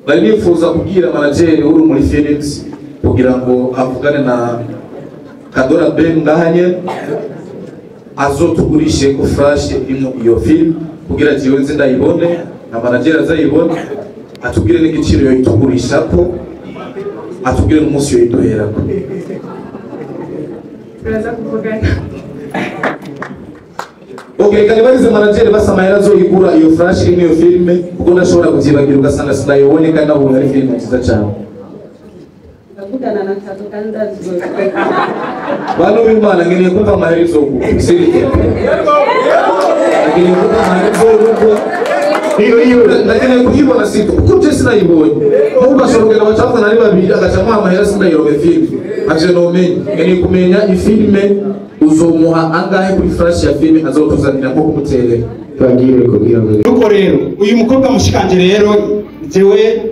bari bifuza kubwira manager uri muri Felix kugira ngo avugane na Kadora Ben ngahanye azotugurishe ku flash imwe iyo film kugira jiwe nzi ndayibone na manager azayibone atubwire n'igiciro yo itugurisha ko atubwire n'umunsi yo iduhera ko turaza kuvugana. Okay, kani barize manager basamahera azoyigura iyo flash imwe iyo filme kuko ndashobora kuzibagira ugasanga sinayibone kandi nabonye ari film nziza cyane. Ndavugana na Kato kandi ndazizoza. Bano b'Imana ngiye kumva amaherezo gusirikira. Ngiye kumva amaherezo y'uko iyo ndakeneye kuyibona sito kuko je sinayibonye. Nubwo ashobora bacavuga nari babiri agacamo amahera sinayirobe film. Aje no menye ngiye kumenya ifilme uzomuha angahe kuri flash ya film azotuzanira nko kumutere. Twagiye kugira ngo nuko rero uyu mukobwa mushikanje rero jewe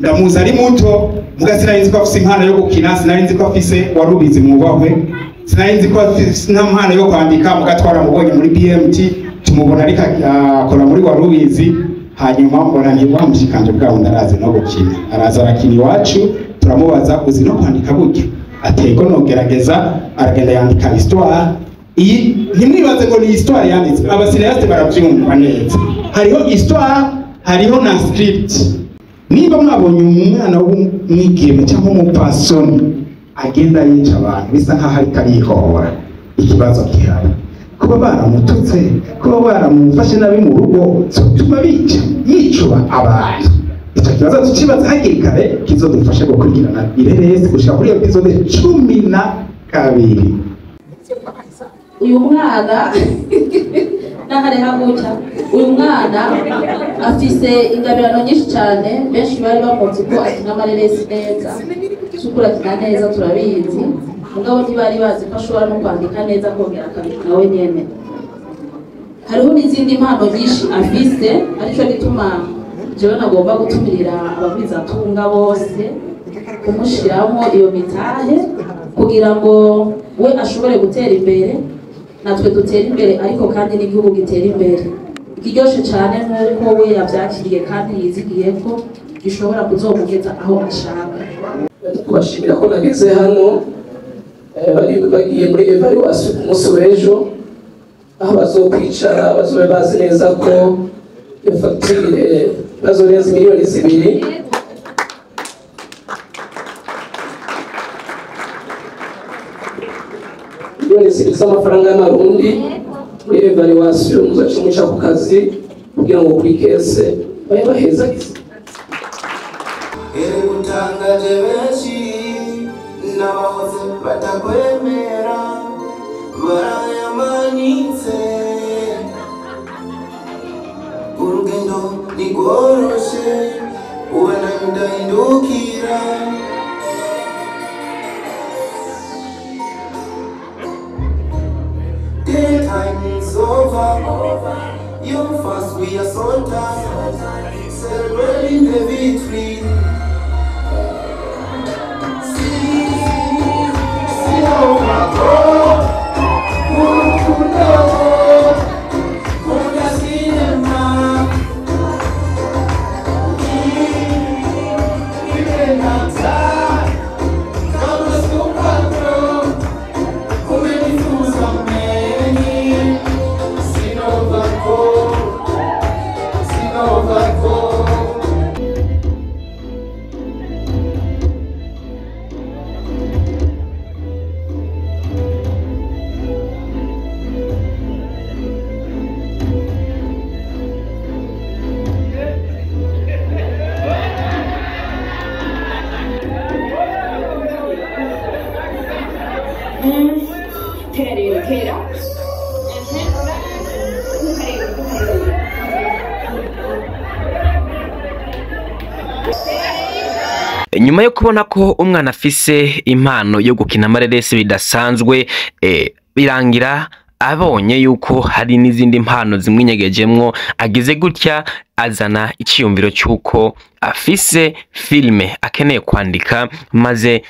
ndamuzi ari muto muga sinarinzi ko afise impano yo gukina, sinarinzi ko afise warubizi mu bwahwe, sinarinzi ko afise nta mpano yo kwandika, muga twaramubonye muri BMT tumubona ariko akora muri warubizi, hanyuma mbona ni wa mushikanje bwaho ndarazi no gukina, araza arakina iwacu turamubaza uzi no kwandika buryo atego no gerageza aragenda yandika histoire iyi ntimwibaze ngo ni histoire yanditse, abasineaste baravyumva neza, hariho histoire hariho na script. Niba mwabonye umwana w'umwigeme cyangwa umupasoni agenda yica abantu bisa nkaho ariko arihora, ikibazo gihari kuba baramututse, kuba baramufashe nabi mu rugo bituma yicuba abantu. Icyo kibazo tukibaza hakiri kare kizodufashe gukurikirana ireresi gushika kuri episode 12. Uyu mwana nahare haguca uyu mwana afise ingabirano nyinshi cyane, benshi bari bamuzi ko akina amareresi neza, sukura akina neza turabizi, mugabo ntibari bazi ko ashobora no kwandika neza kongera akabika nawe nyene. Hariho n'izindi mpano nyinshi afise, aricyo gituma jewe nagomba gutumirira abagwizatunga bose kumushiramo iyo mitahe kugira ngo we ashobore gutera imbere, natwe dutera imbere, ariko kandi n'igihugu gitera imbere. Ikiryoshe cyane nk'uko we yabyakiriye kandi yizigiye ko gishobora kuzomugeza aho ashaka. Kubashimira ko nageze hano, bagiye muri evaluation ku munsi w'ejo, aho bazokwicara bazobe bazi neza ko iyo fagitire bazorenza miliyoni 2. Miliyoni 2 z'amafaranga y'amarundi muri evaluation muzacimuca ku kazi kugira ngo kuri kese babe bahezagize. Utangaje benshi n'abahoze batakwemera barayamanitse, urugendo nigoroshe ubona ndahindukira. The time is over, you're fast, we are so tired, celebrating the victory. Nyuma yo kubona ko umwana afise impano yo gukina amareresi bidasanzwe, birangira abonye yuko hari n'izindi mpano zimwinyegejemwo, agize gutya azana iciyumviro cyuko afise filme akeneye kwandika, maze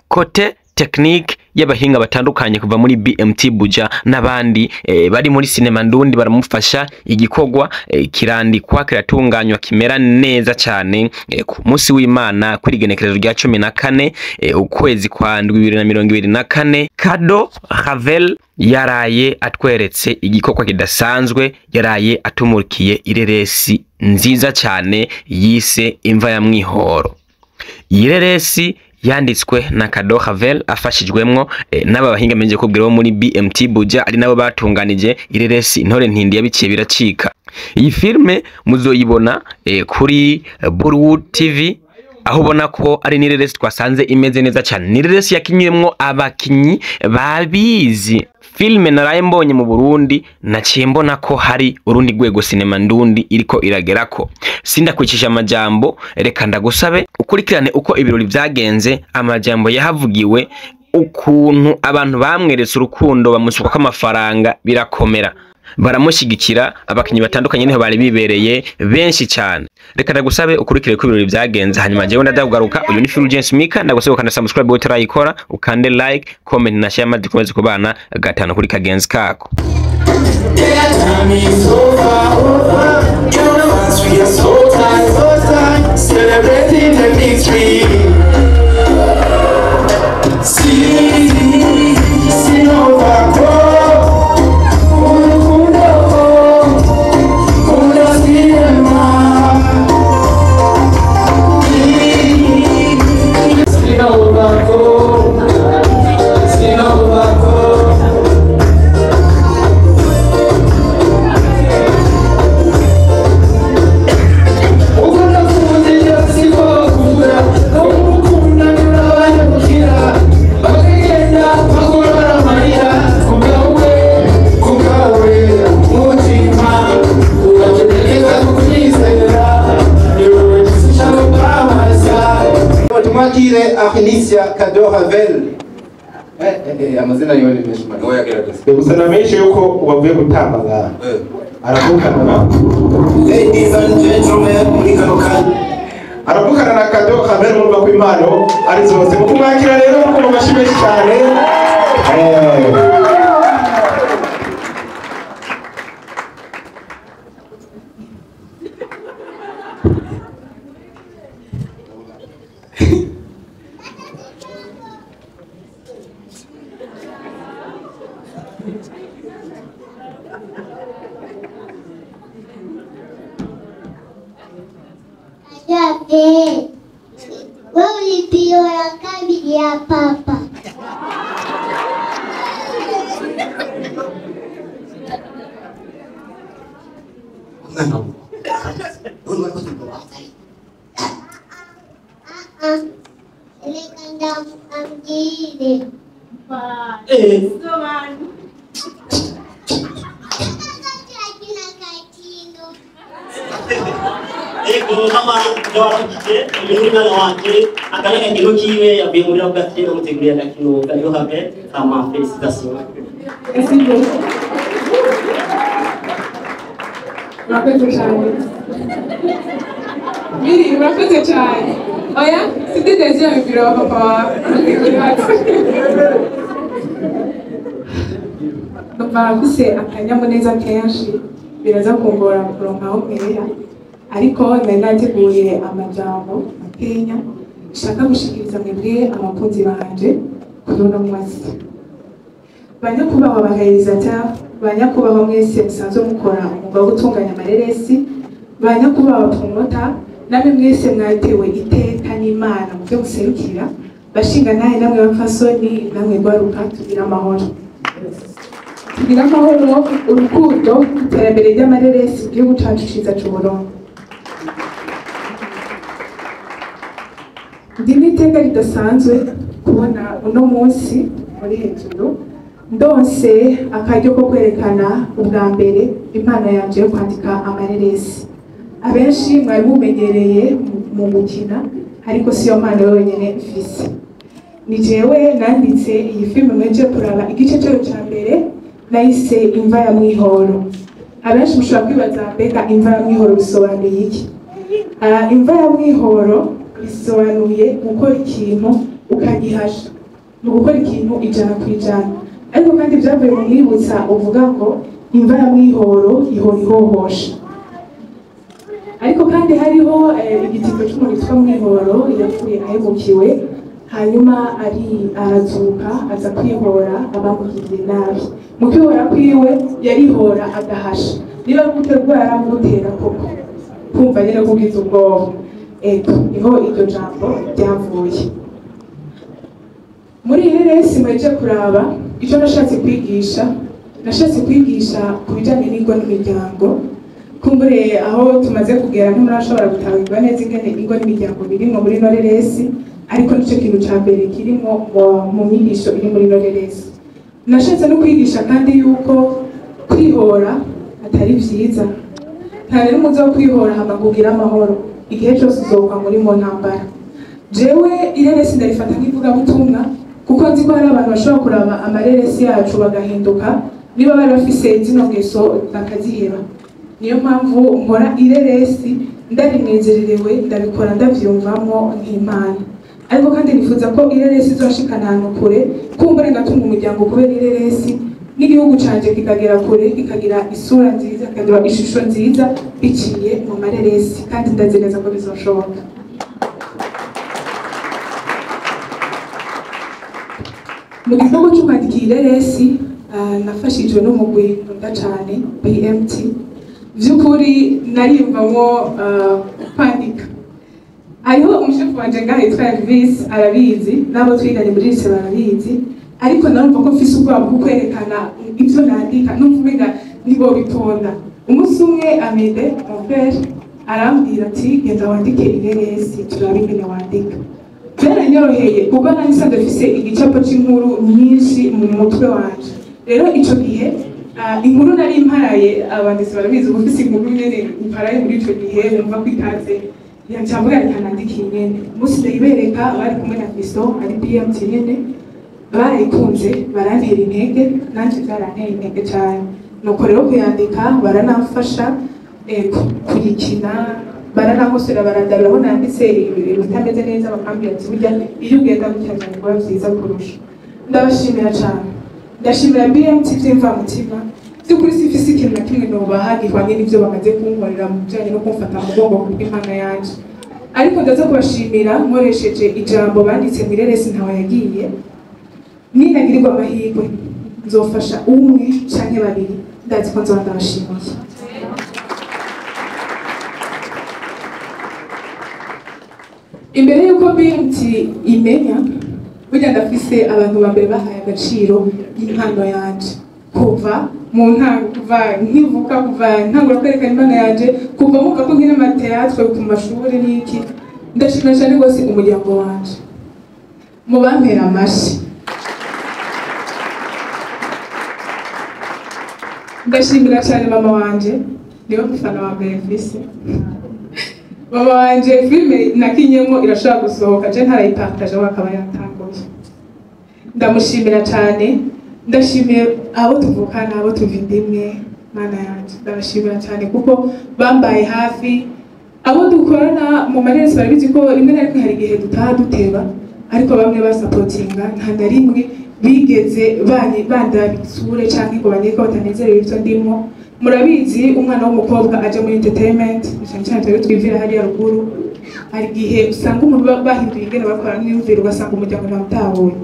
kote technique y'abahinga batandukanye kuva muri BMT Buja n'abandi bari muri Cinema Ndundi baramufasha igikorwa kirandikwa kiratunganywa kimera neza cyane ku munsi w'Imana kuri genekerezo rya 14 ukwezi kwa 2024 Kado Havel yaraye atweretse igikorwa kidasanzwe yaraye atumurikiye ireresi nziza cyane yise Imva ya Mwihoro. Ireresi yanditswe na Kado Havel afashijwemwo n'aba bahinga menje kubwira muri BMT Buja ari nabo batunganije ireresi Intore Ntindi yabikiye biracika. Iyi filme muzoyibona kuri Bollywood TV aho ubona ko ari nireresi twasanze imeze neza cyane. Nireresi yakinywemwo abakinyi babizi. Filme naraye mbonye mu Burundi naciye mbona ko hari urundi rwego Cinema Ndundi iriko iragerako. Sindakwicisha amajambo, reka ndagusabe ukurikirane uko ibirori vyagenze, amajambo yahavugiwe, ukuntu abantu bamweretse urukundo bamusuka ko amafaranga birakomera. Baramushigikira abakinyi batandukanye niho bari bibereye benshi cyane. Reka ndagusabe ukurikire ko ibirori vyagenze hanyuma jewe ndagaruka. Uyu ni Fulgence Mika, ndagusaba ukanda subscribe utarayikora, ukande like, comment na share madi kubaza kubana gatano kuri kagenzi kako. Celebrating the victory. Akinicia Kado Havel amazina yone meshima Ngoya gerageza. Begusana menshi yuko wavuye gutambaga aravukana Ladies and gentlemen, aravukana na Kado Havel mu rwa kw'Imano ari zose mu kumwakira rero nuko mu mashimeshi cyane Jabe, wewe ulipio ya kabili ya papa. Ele kanda amjiri. Ego kama ndawakije umwana wanje akaleka kilo kiwe yabimurira kugatera umutegurira gakino Kado Havel ama felicitation. Murakoze cyane. Oya, siteze ya bibiro papa. Bafise akanyamuneza kenshi biraza kungora kuronka aho mpera. Ariko nateguriye amajambo atenya shaka gushikiriza mwebwe abakunzi banje kuri uno mwasi. Banyakubahwa abahereza banyakubahwa mwese musanzwe mukora umwuga wo gutunganya amareresi, banyakubahwa promota namwe mwese mwatewe iteka n'Imana mu byo guserukira, bashinga naye namwe bapfasoni namwe gwaruka tugira amahoro. Tugira amahoro, urukundo, iterambere ry'amareresi mu gihugu cacu ciza c'Uburundi. Ndimo iteka ridasanzwe kubona uno munsi muri hejuru ndonse akaryo ko kwerekana ubwa mbere impano yanje yo kwandika amareresi. Abenshi mwari mumenyereye mu gukina ariko siyo mpano yonyene mfise. Ni jewe nanditse iyi filime mweje kuraba igice cyo cya mbere nayise Imva ya Mwihoro. Abenshi mushobora kwibaza mbega Imva ya Mwihoro bisobanuye iki? Imva ya Mwihoro bisobanuye gukora ikintu ukagihasha. ni ugukora ikintu 100%. Ariko kandi byavuye mu mwibutsa uvuga ngo imva ya mwihoro ihora ihohosha. Ariko kandi hariho igitiko cy'umuntu witwa mwihoro yapfuye ahemukiwe, hanyuma arazuka aza kwihora abamugiriye nabi. Mu kwihora kwiwe yarihora agahasha. Niba gutegura aramutera koko kumva nyine kugize ubwoba. Niho iryo jambo ryavuye. Muri iyi resi mweje kuraba icyo nashatse kwigisha ku bijyanye n'ingo n'imiryango. Kumbure aho tumaze kugera ntimurashobora gutahirwa neza ingene ingo n'imiryango birimo muri ino resi, ariko nicyo kintu cya mbere kirimo mu nyigisho iri muri ino resi. Nashatse no kwigisha kandi yuko kwihora atari byiza. Nta rero umuze wo kwihora hama kugira amahoro, igihe cyose uzoka muri mu ntambara. Jewe ireresi ndarifata nk'ivugabutumwa, kuko nzi ko hari abantu bashobora kuraba amareresi yacu bagahinduka niba bari bafise zino ngeso bakaziheba. Niyo mpamvu nkora ireresi ndabinezererewe, ndabikora ndabyumvamo nk'Imana. Ariko kandi nifuza ko ireresi izoshikana ahantu kure, kumbure ngatunga umuryango kubera ireresi, n'igihugu canje kikagera kure, kikagira isura nziza, kikagira ishusho nziza biciye mu mareresi, kandi ndazi neza ko bizoshoboka. Mu gikorwa cyo kwandikira ireresi nafashijwe n'umugwi nkunda cyane BMT. By'ukuri nariyumvamo kwandika. Hariho umushefu wanje ngaho yitwa Elvis arabizi, n'abo twiganye muri lise barabizi, ariko narumva ko mfise ubwoba bwo kwerekana ibyo nandika, numva umenga nibo bitonda. Umunsi umwe Amede mon frère arambwira ati genda wandike ireresi turabe ingene wandika. Byaranyoroheye kuko nari nsanzwe mfise igicapo cy'inkuru nyinshi mu mutwe wanje. Rero ico gihe inkuru nari imparaye, abanditsi barabizi ubu mfise inkuru nyene imparaye muri ico gihe, numva ko ikaze yancambuye akanandika nyene. Umunsi ndayibereka bari kumwe na Fiso ari BMT nyene, barayikunze barantera intege, nanjye byarantera intege cyane. Nuko rero kuyandika baranamfasha kuyikina, baranakosora barandabira aho nanditse ibintu bitameze neza, bakambwira ati burya iyo ugenda gutyaza biba byiza kurusha. Ndabashimira cyane, ndashimira BMT by'imvamutima. By'ukuri sifise ikintu na kimwe nobaha gihwanye n'ibyo bamaze kunkorera mu bijyanye no kumfata mu mugongo kubw'impano yanje. Ariko ndaza kubashimira nkoresheje ijambo banditse mu ireresi ntawe yagiye. Ninagirirwa amahirwe nzofasha umwe canke babiri, ndazi ko nzoba ndabashimiye. Imbere yuko BMT imenya, burya ndafise abantu bambere bahaye agaciro impano yanje. Kuva mu ntango, kuva nkivuka, kuva ntangura kwerekana impano yanje, kuva muva ko nkina amateatro ku mashuri n'iki, ndashimira cyane rwose umuryango wanje. Mubampera amashi. Ndashimira cyane mama wanje, niwe mufana wa mbere mfise. Mama wanje filme nakinyemo irashaka gusohoka, je ntarayipartage bakaba yatanguye. Ndamushimira cyane, ndashimiye abo tuvukana, abo tuvindimwe, mana yanje. Ndabashimira cyane kuko bambaye hafi. Abo dukorana mu mareresi barabizi ko rimwe na rimwe hari igihe dutaha duteba, ariko bamwe basapotinga, nta na rimwe bigeze bandabitsure cyangwa ngo banyeke ko batanezerewe ibyo ndimo. Murabizi umwana w'umukobwa aje muri entertainment, cyane twebwe twivira hariya ruguru, hari igihe usanga umuntu bahinduye ingene bakora n'imviro, ugasanga umuryango ntamutahuye.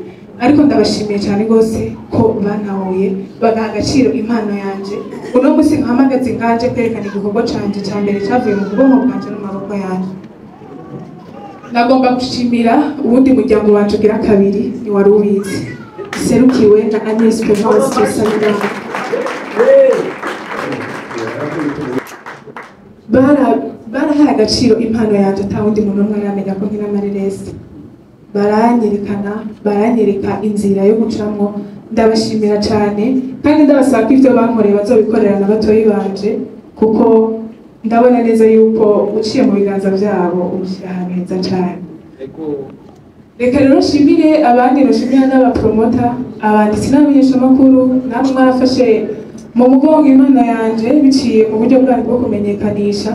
Ariko ndabashimiye cyane rwose ko bantahuye, bagaha agaciro impano yanje. Uno munsi nkahamagaze ngaje kwerekana igikorwa canje cya mbere cyavuye mu kuboko bwanje n'amaboko yanje. Nagomba gushimira ubundi muryango wanje ugira kabiri, ni wari ubizi, serukiwe na Agnes Provence Sanidana. Barahaye agaciro impano yanje, atawundi muntu umwe aramenya ko nkina amareresi. Baranyereka inzira yo gucamo. Ndabashimira cyane, kandi ndabasaba ko ibyo bankoreye bazobikorera na batoyi banje, kuko ndabona neza yuko uciye mu biganza byabo ubushyira ahantu heza cyane. Reka rero nshimire abandi, nshimira n'abapromota, abanditsi n'abamenyeshamakuru, namwe mwarafashe mu mugongo impano yanje biciye mu buryo bwanyu bwo kumenyekanisha.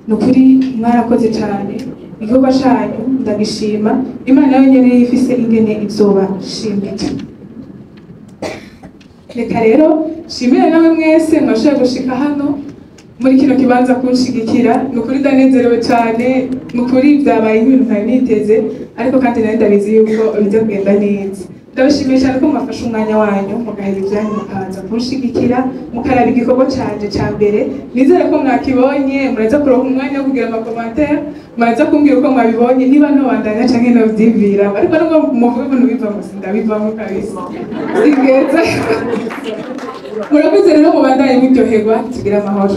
Nukuri mwarakoze cyane, igikorwa cyanyu ndagishima, Imana yonyine ifise ingene izobashimira. Reka rero shimire nawe mwese mwashoboye gushika hano muri kino kibanza kunshigikira. Ni ukuri ndanezerewe cyane, ni ukuri byabaye nk'ibintu ntari niteze, ariko kandi nari ndabizi yuko bijya kugenda neza. Ndabashimiye cyane ko mwafashe umwanya wanyu mugahera ibyanyu mukaza kunshigikira, mukaraba igikorwa canje ca mbere. Nizere ko mwakibonye, muraza kuronka umwanya wo kugira amakomantere, muraza kumbwira uko mwabibonye, niba nobandanya canke novyibwira, ariko nubwo muvuga ko ntibivamo, sindabivamo kabisa, sigeza. Murakoze rero mubandanye muryoherwa, tugire amahoro.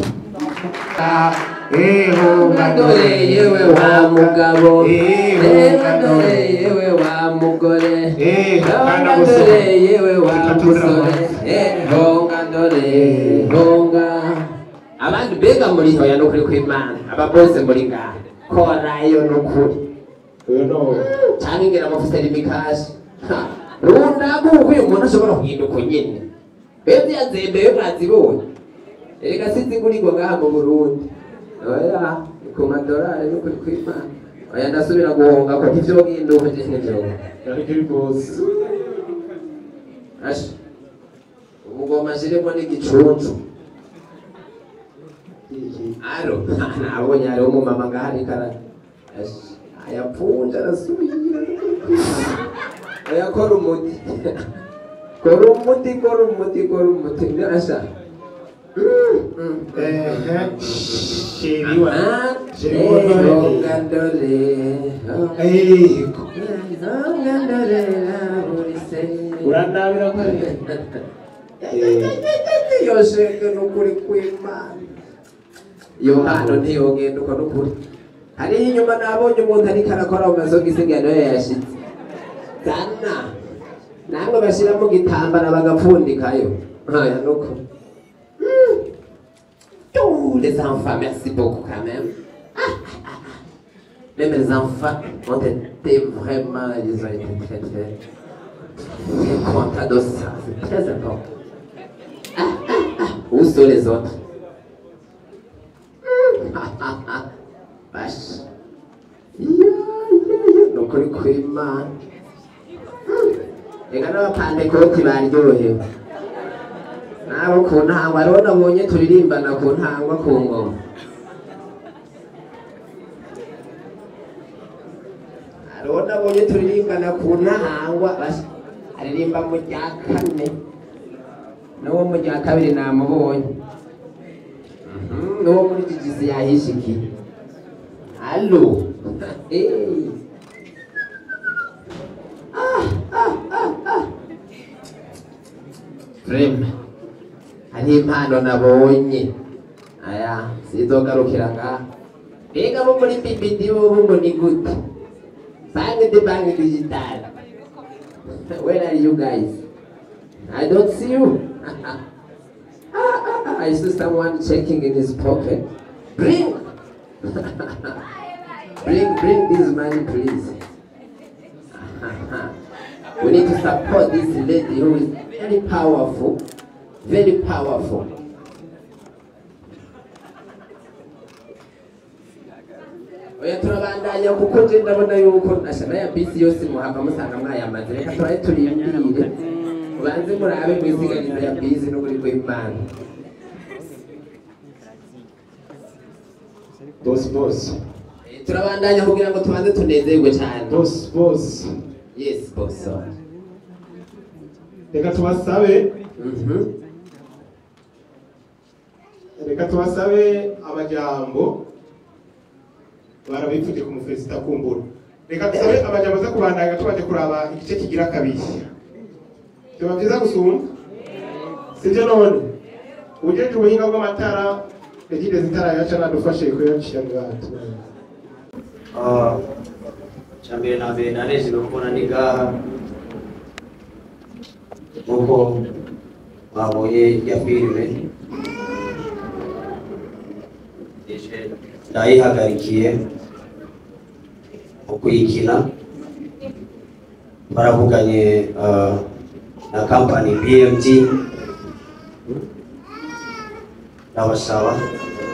Dore yewe wa mugabo, dore yewe wa mugore, dore yewe wa musore, honga dore honga. Abandi bega muri hoya no kuri kw'Imana, ababose muri ngaha korayo no kuri cyane ngira amafuseri y'imikashi rundago uyu muntu ashobora kuhinduka nyine bebe yazembeyo mwazibonye. Erega sizigurirwa ngaha mu Burundi, oya ku madolari no kuri kw'Imana, oya ndasubira guhonga ko ntivyoginduka je n'ivyo ariko bose ash ubugoma jiremo n'igicuncu. Aro nabonye ari umumama ngaha ni kara ayapunja arasubira ayakora umuti kora umuti asha urandabira ko yosheke n'ukuri kw'Imana. Iyo hano ntiyogenda uko n'ukuri. Hariho inyuma nabonye umuntu ariko arakora mu mazoga isigano yashitse zana namwe bashyiramo igitambara bagapfundikayo. Aya nuko les enfants, merci beaucoup quand même. Mais mes enfants ont été vraiment, ils ont été très contents de ça, c'est très important. Où sont les autres? Vache. Donc on est kw'Imana. Ega n'abapantekoti baryohewe. Nabo ku ntangwa rero nabonye turirimbana ku ntangwa ku ngoma. Rero nabonye turirimbana ku ntangwa aririmba mu rya kane. N'uwo mu rya kabiri namubonye. N'uwo muri Gigisi yahishikiye. Allo. Frame. Hari impano nabonye. Aya, sizogarukira ngaha. Mbega bo muri BBD bo ngo ni gute? Bank digital. Where are you guys? I don't see you. I see someone checking in his pocket. Bring this money, please. We need to support this lady who is very powerful. Very powerful. Oya turabandanya kuko je ndabona yuko nashana ya bisi yose muhava musanga mwayamaze. Reka twaye turindire. Banze murabe mwisiganiza ya bisi no kuri kw'Imana. Boss. Turabandanya kugira ngo tubanze tunezerwe cyane. Boss. Yes, boss. Reka tubasabe. Reka tubasabe amajambo barabipfuje ku mufesita kumbura. Reka tusabe amajambo za kubandanya tubaje kuraba igice kigira kabiri. Tuba byiza gusumba. Sivyo none. Ujeje ubuhinga bw'amatara egide zitara yaca nadufashe kuyacira ngato. Chambere na mbere nanezerewe kubona ni ngaha nk'uko mwabonye ya filime ndayihagarikiye mu kuyikina baravuganye na kampani BMT ndabasaba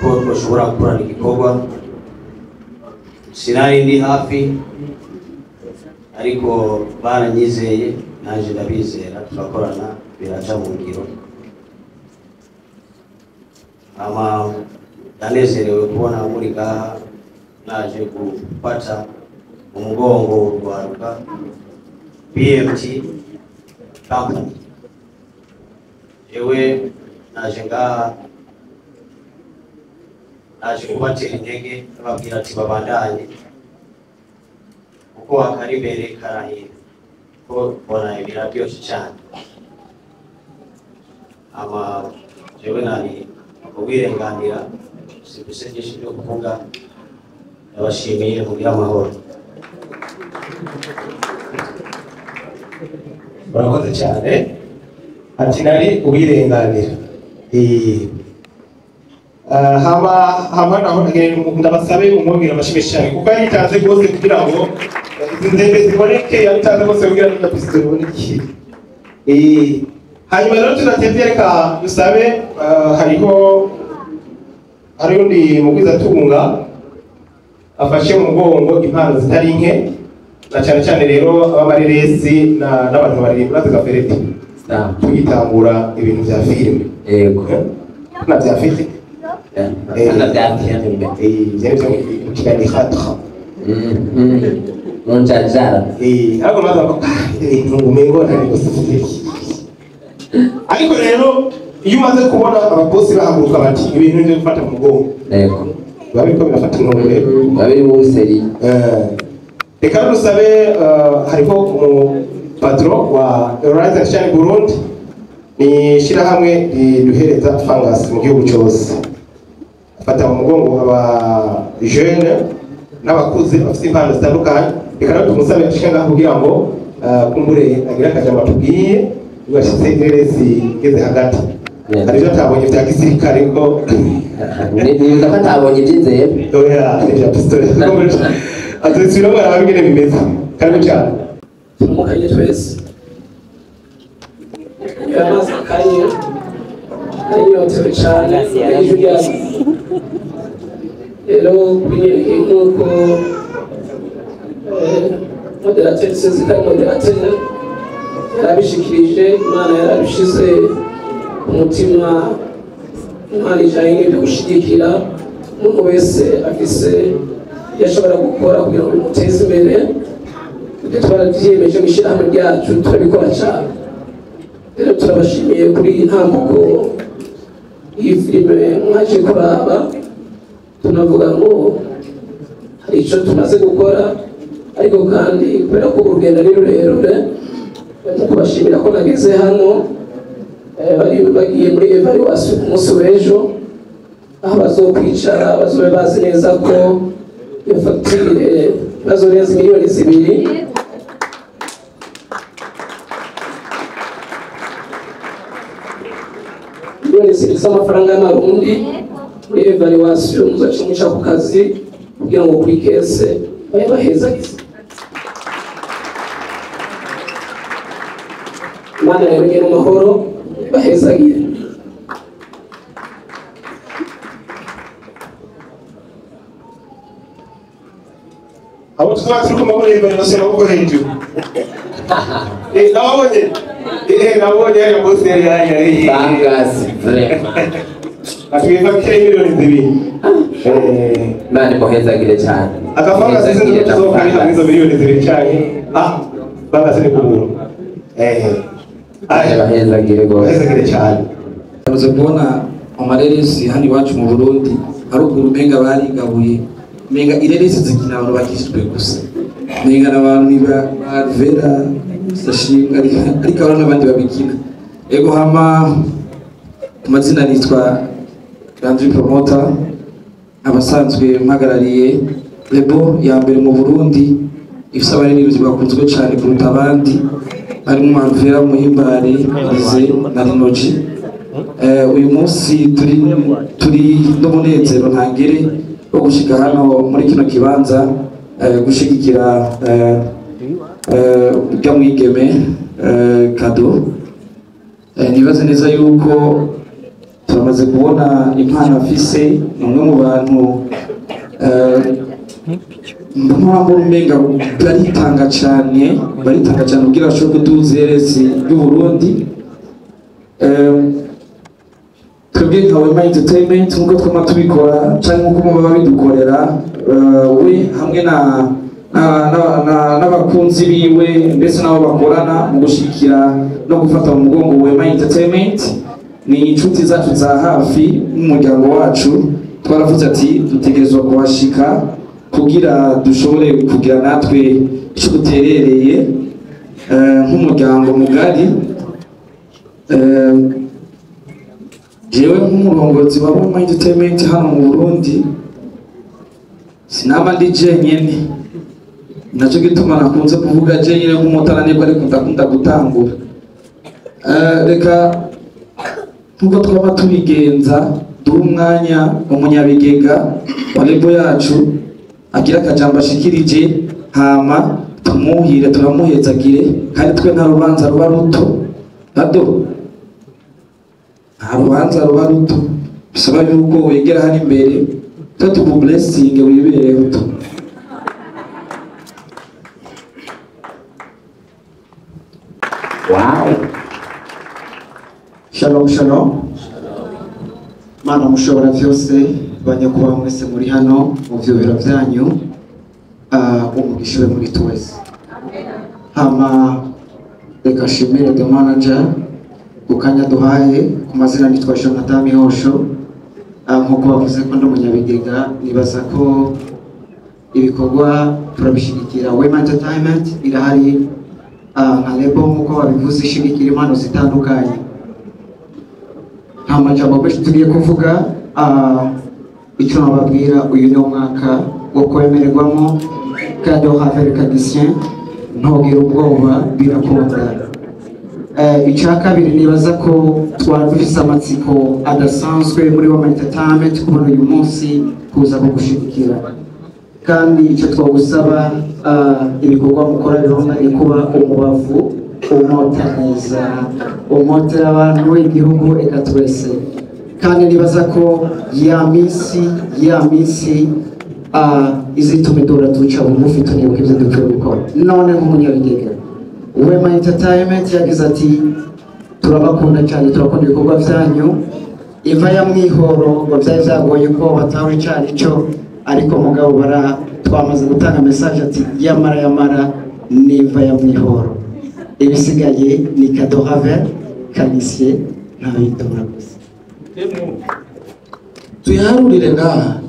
ko dushobora gukorana igikorwa sinari ndi hafi ariko baranyizeye naje ndabizera turakorana biraca mu ngiro ama ndanezerewe kubona muri ngaha naje gufata umugongo urwaruka BMT company ewe naje ngaha naje kubatera intege babwira ati babandanye kuko akari imbere karahira ko bona biraryoshe cyane ama jewe nari kubirenganira sibisegeshe byo kuvuga ndabashimiye muri amahoro murakoze cyane ati nari ubirenganira haba naho ndabasabe umubwira amashimisha cyane kuko yari itaze rwose kugira ngo izi ndege ziboneke yari itaze rwose kugira ngo piste ziboneke hanyuma rero tunatevye reka dusabe hariho undi mugwiza tunga afashe mu mugongo impano zitari nke na cyane cyane rero abamareresi n'abantu baririmba zigafereti tugitangura ibintu bya filime yego na bya filime na bya filime mu kigali khatra nonjajara ariko maze ko ngumengo ntari gusifiri ariko rero iyo umaze kubona ababosi bahaguruka bati ibintu byo gufata mu mugongo yego biba biriko birafata intumbero biba biri muri seri reka dusabe hariho umupatro wa Horizon Shine Burundi ni shirahamwe riduhereza fangasi mu gihugu cyose afata mu mugongo aba jeune n'abakuze bafite impano zitandukanye reka rero tumusabe ashika kugira ngo kumbure agira akajambo tubwiye ugashitse ireresi igeze hagati ariko atabonye bya gisirikare ko niba atabonye iby'inzego oya ya pistole atuzira ngo arabigene bimeze kandi cyane tumukanye twese yamaze kanye ayotewe cyane hejuru yacu rero kunyereka nk'uko moderateri sezikari moderateri yarabishikirije imana yarabishize umutima imana ijanye n'ibyo gushigikira umuntu wese afise yashobora gukora kugira ngo bimuteze imbere ibyo twarabyiyemeje mu ishyirahamwe ryacu turabikora cyane rero turabashimiye kuri iyi ntambuko iyi filime mwaje kuraba tunavuga ngo hari icyo tumaze gukora ariko kandi kubera ko urugendo ari rurerure mu kubashimira ko nageze hano bari bagiye muri evaluation ku munsi w'ejo aho bazokwicara bazobe bazi neza ko iyo fagitire bazorenza miliyoni 2 miliyoni 2 z'amafaranga y'amarundi muri evaluation muzacimisha ku kazi kugira ngo kuri kese babe bahezagize Imana rero ngene amahoro bahezagiye abo tuzaba turi kumwe muri evaluation uko hejuru nabonye ari bosi yari bangasi vraiment atwiva kire miliyoni 2 nani muhezagire cyane akafanga sisi tuzoka ni hizo miliyoni 2 cyane bangasi ni kuburu bahezagire go bahezagire cyane tumaze kubona amareresi hano iwacu mu Burundi haruguru menga barigabuye menga ireresi zikina abantu bakishijwe gusa menga n'abantu niba Vera Sashinga ariko abantu n'abandi babikina ego hama amazina nitwa Landry Promoter abasanzwe mpagarariye lebo ya mbere mu Burundi ifise abaririmbyi bakunzwe cyane kuruta abandi harimo Vera Muhimbare Rize na Rinoji uyu munsi turi n'umunezero ntangere wo gushika hano muri kino kibanza gushigikira rya mwigeme Kado nibaze neza yuko turamaze kubona impano afise umwe mu bantu mpamvu umenga baritanga cyane kugira bashobore kuduza iheresi y'Uburundi. Twebwe nka Wema Entertainment nk'uko twama tubikora cyangwa nk'uko muba babidukorera, we hamwe n'abakunzi biwe mbese nabo bakorana mu gushikira no gufata mu mugongo Wema Entertainment, ni inshuti zacu za hafi n'umuryango wacu. Twaravuze ati dutegerezwa kubashika kugira dushobore kugira natwe icyo duterereye nk'umuryango mugari. Jewe nk'umurongozi wa Wema Entertainment hano mu Burundi sinaba ndi jenyene, nacyo gituma nakunze kuvuga jenyene nk'umutananirwa, ariko ndakunda gutangura. Reka nk'uko twaba tubigenza, duha umwanya umunyabigega wa lebo yacu agira akajambo ashikirije, hama tumuhire turamuhezagire, kandi twe nta rubanza ruba ruto nado, nta rubanza ruba ruto, bisaba yuko wegera hano imbere tuba blessing wibereho tu. Wow. Shalom shalom. Mana mushobora byose, banyakubahwa mwese muri hano mu byubiro byanyu, umugisha muri twese. Hama reka shimire the manager kukanya duhaye, ku mazina nitwa Jonathan Mihosho. Nkuko bavuze ko ndi umunyabigega, nibaza ko ibikorwa turabishigikira. Wema Entertainment irahari nka lebo nkuko babivuze, ishigikira impano zitandukanye. Nta majambo menshi tugiye kuvuga, icyo nababwira, uyu ni umwaka wo kwemererwamo cadeau avec cadicien, ntugire ubwoba, birakunda. Icya kabiri, nibaza ko twari dufise amatsiko adasanzwe muri Wema Entertainment kubona uyu munsi kuza kugushigikira, kandi icyo twagusaba, ibikorwa mukora birongeye kuba umubavu umota neza, umotera abantu igihugu eka twese. Kandi nibaza ko ya minsi izituma idora duca bugufi tunibuka ibyo dukwiye gukora. None nk'umunyabigega, Wema Entertainment yagize ati turabakunda cyane, turakunda ibikorwa byanyu. Iva ya mwihoro ngo byari byagoye ko batawe cyane cyo, ariko mugabo twamaze gutanga message ati yamara niva ya mwihoro, ibisigaye ni cadeau avec cadicien, nta bindi murakoze. Tuyaharurire ngaha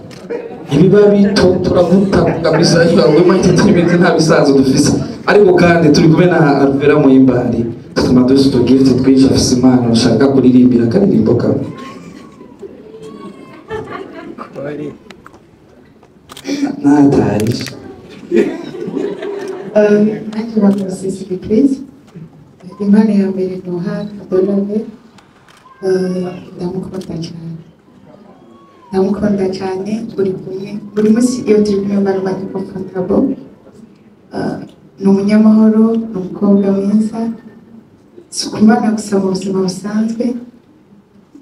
ibiba bito turamutangamiza Wema Entertainment nta bisanzwe dufise, ariko kandi turi kumwe na Alvera Muhimbari, tutuma dushito gift twinshi afise impano ushaka kuririmbira akaririmbo kamwe. Natari nanjye bakoze surprise. Impano ya mbere noha Adolave, ndamukunda cyane, buri munsi iyo turi kumwe mba numva comfortable. Ni umunyamahoro, ni umukobwa mwiza, si ukubana gusa mu buzima busanzwe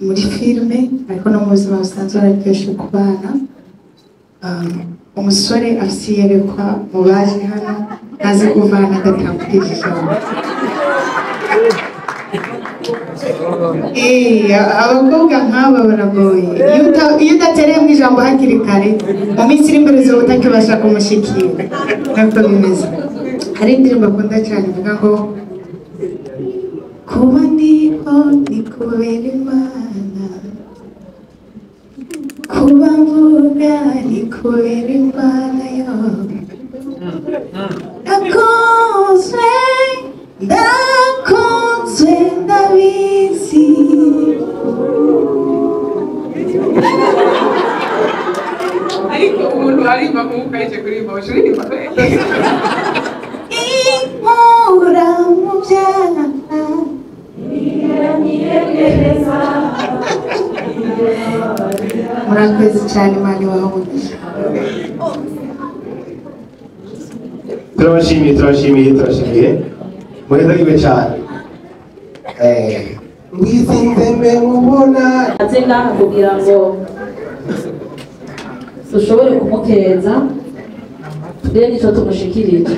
muri filime, ariko no mu buzima busanzwe araryoshye kubana. Umusore afite iyerekwa mu baje hano, ntazi kuvana adatambukije ijambo. Abakobwa nk'aba baragoye, iyo udatereye mu ijambo hakiri kare, mu minsi iri imbere uzoba utakibasha kumushyikira. Ntabwo bimeze. Hari indirimbo akunda cyane ivuga ngo kuba ndiho ni kubera Imana, kuba mvuga ni kubera Imana yo, ndakunzwe ndabizi. Ariko umuntu arimba kumukaje kuri mojo iririmba Impora mu byaha murakoze cyane, Imana ibahe umugisha. turabashimiye muhezagirwe cyane. Mwizinzeme mubona aze ngaha kugira ngo dushobore kumukeza tugire n'icyo tumushikirije.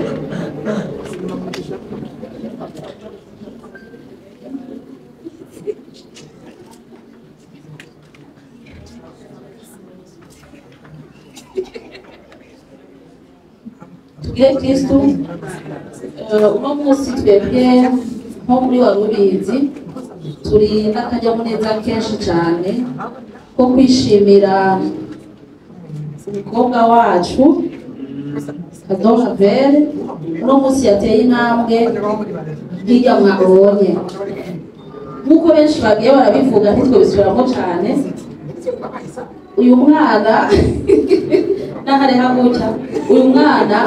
Tugire Kristu uno munsi twebwe nko muri Warubizi turi n'akanyamuneza kenshi cyane ko kwishimira umukobwa wacu Kadoha Vere uno munsi yateye intambwe hirya mwabonye nk'uko benshi bagiye barabivuga ntitwe bisubiramo cyane. Uyu mwana n'ahari haguca uyu mwana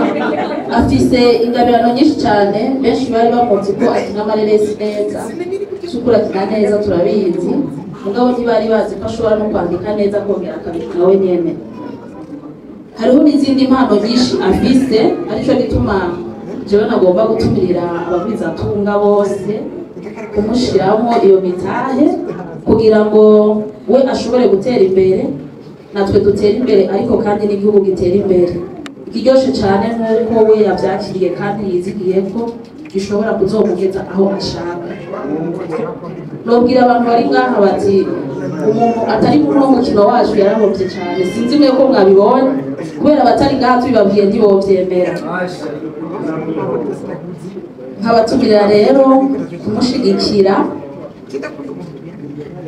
afise ingabirano nyinshi cyane, benshi bari bamuzi ko akina amareresi neza, cyukuri akina neza turabizi, mugabo ntibari bazi ko ashobora no kwandika neza akongera akabikina we nyene. Hariho n'izindi mpano nyinshi afise, aricyo gituma jewe nagomba gutumirira abagwizatunga bose kumushiramo iyo mitahe kugira ngo we ashobore gutera imbere, natwe dutera imbere, ariko kandi n'igihugu gitera imbere. Ikiryoshe cyane nk'uko we yabyakiriye kandi yizigiye ko gishobora kuzomugeza aho ashaka. Nobwira abantu bari ngaha bati umuntu atari muri uno mukino wacu yarahombye cyane, sinzi mwe ko mwabibonye, kubera abatari ngaha tubibabwiye ntibovyemera. Nkabatumira rero kumushigikira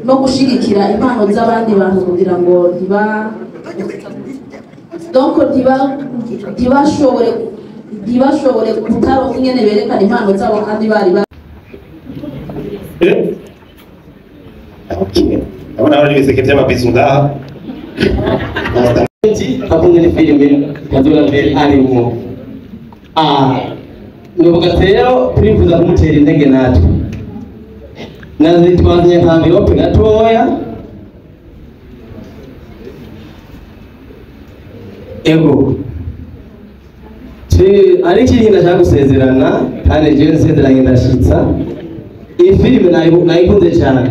no gushigikira impano z'abandi bantu kugira ngo ntibashobore kutaronka ingene berekana impano zabo kandi bari abana bari biseke by'amabizu ngaha akunze ni filime Kadoha Vere arimo. Nuvuga rero turifuza kumutera intege natwe nazitwazanye nka mvirope gatoya ego ari ikintu ndashaka gusezerana kandi jewe nsezeranye ndashitsa. Iyi filime nayikunze cyane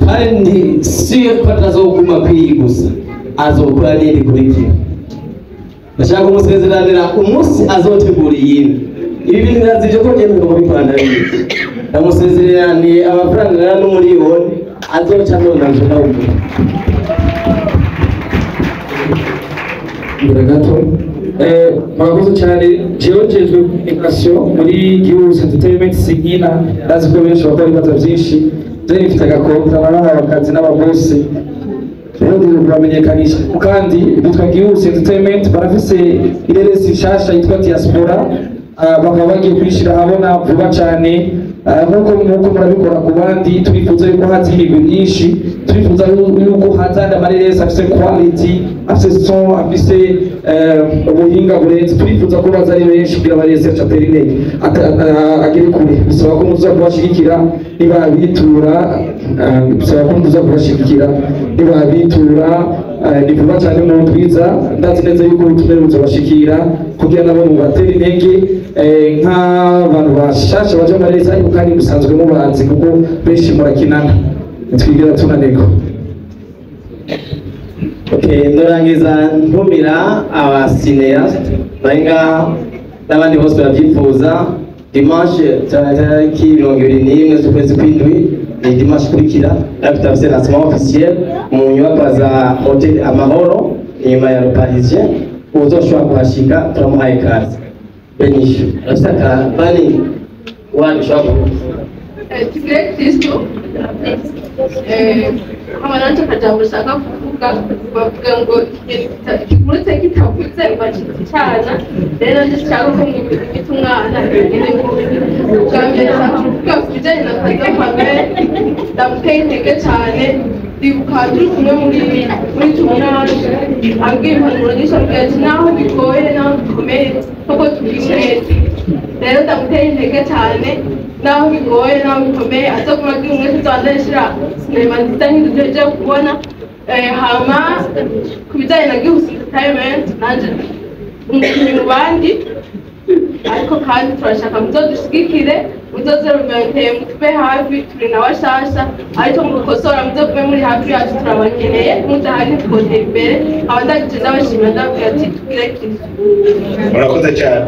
kandi si ko atazoguma kwiyi gusa, azokora n'indi kurikira. Ndashaka kumusezeranira umunsi azotegura iyindi. Ibi bintu ndazije ko ngenda ngo bikora ndabizi. Ndamusezeraniye amafaranga angana n'umuriyoni azoca nonanje nawe. Mbere gato murakoze cyane. Jewe njejwe communication muri Gihugu Entertainment Sinkina, ndazi ko benshi bakora ibibazo byinshi, je nifite agakontra barahawe akazi n'ababosi rero turamenyekanisha kandi bitwa Gihugu Entertainment barafise ireresi nshasha yitwa Diaspora, bakaba bagiye kwishira habona vuba cyane. Nk'uko murabikora ku bandi, turifuza yuko haza imigwi myinshi, turifuza yuko hazana amareresi afise quality, afise son, afise ubuhinga burenze. Turifuza ko baza ari benshi kugira amareresi atere intege agere kure. Bisaba ko muza kubashigikira nibabitura, bisaba ko muza kubashigikira nibabitura. Ni vuba cyane mu twiza, ndazi neza yuko ubutumire buzabashikira kugira nabo mubatera intege nk'abantu bashasha baje amareresi, ariko kandi musanzwe mubazi kuko benshi murakinana, twigera tunanirwa. Ndorangiza ntumira abasineyaste barenga n'abandi bose babyifuza. Dimanche tariki 21 z'ukwezi kw'indwi ni dimanche ikurikira, dufite afise lancement officiel mu nyubako za Hotel Amahoro inyuma ya Parisien. Uzoshobora kuhashika turamuhaye kazi benisho afise akabani wanshaka tugire Kristo. Amananje kajambo ushaka kuvuga bavuga ngo ikigurutse kitavuze ubacana, rero ndashaka ko mwita umwana nyine bwa mbere kuvuga ku bijyanye na Kadoha Vere ndamuteye intege cyane. Ndibuka turi kumwe muri tumunani abwiye impanuro nyinshi ambwira ati naho bigoye naho bikomeye koko tubishe. Rero ndamuteye intege cyane, naho bigoye naho bikomeye aza kuba agira umwete uzandashira sinema nziza nk'ibyo kubona. Hama ku bijyanye na Gihugu Entertainment nanje umukinnyi mu bandi ariko kandi turashaka muzodushigikire muzozerumenteye mutube hafi turi na bashasha ariko mukosora muzobe muri hafi yacu turabakeneye mudahari twotera imbere abandagije ndabashimira ndabwira ati tugire kiza murakoze cyane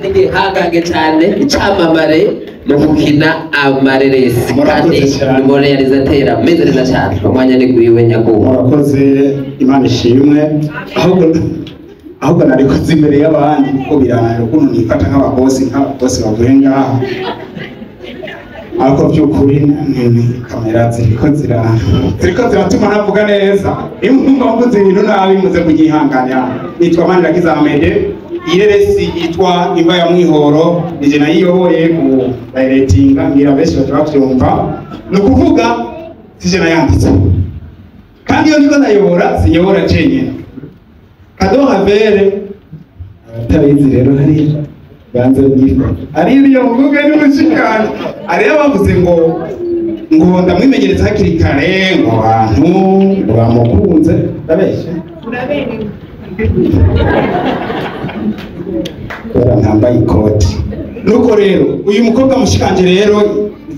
igihangange cyane icyamamare mu gukina amareresi kandi ni realizatera meze neza cyane umwanya ni gwiwe nyaguha murakoze Imana ishimwe ahubwo nari koze imbere y'abandi kuko birangira ukuntu nifata nk'abakozi bavuye ngaha ariko by'ukuri kamera ziriko ziratuma navuga neza iyo mwumva mvuze ibintu nabi muze kugihanganira. Nitwa Manirakiza Ahmed, ireresi yitwa Imva ya Mwihoro nije nayiyoboye ku directinga ngira benshi batavyumva no kuvuga sije nayanditse kandi iyo niko nayobora sinyobora jenyine Kado Habere tabizi rero hari banze nyiko ari iyo mvuga n'umushikana ari abavuze ngo ndamwimenyereza hakiri kare ngo abantu bamukunze ndabeshye Kora ntambaye ikoti nuko rero uyu mukobwa mushikanje rero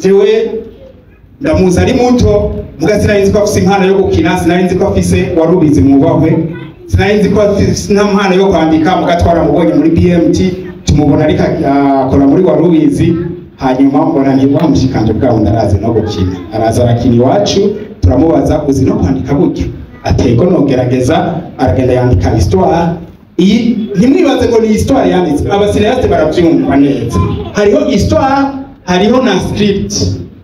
jewe ndamuzi ari muto muga sinarinzi ko afise impano yo gukina sinarinzi ko afise warubizi mwubahwe sinarinzi ko afise impano yo kwandika muga twaramubonye muri BMT tumubona ariko akora muri warubizi hanyuma mbona ni wa mushikanje bwaho ndarazi no gukina araza arakina iwacu turamubaza uzi no kwandika buryo atego no gerageza aragenda yandika histoire iyi ntimwibaze ngo ni histoire yanditse abasiriyaste baravyumva neza hariho histoire hariho na script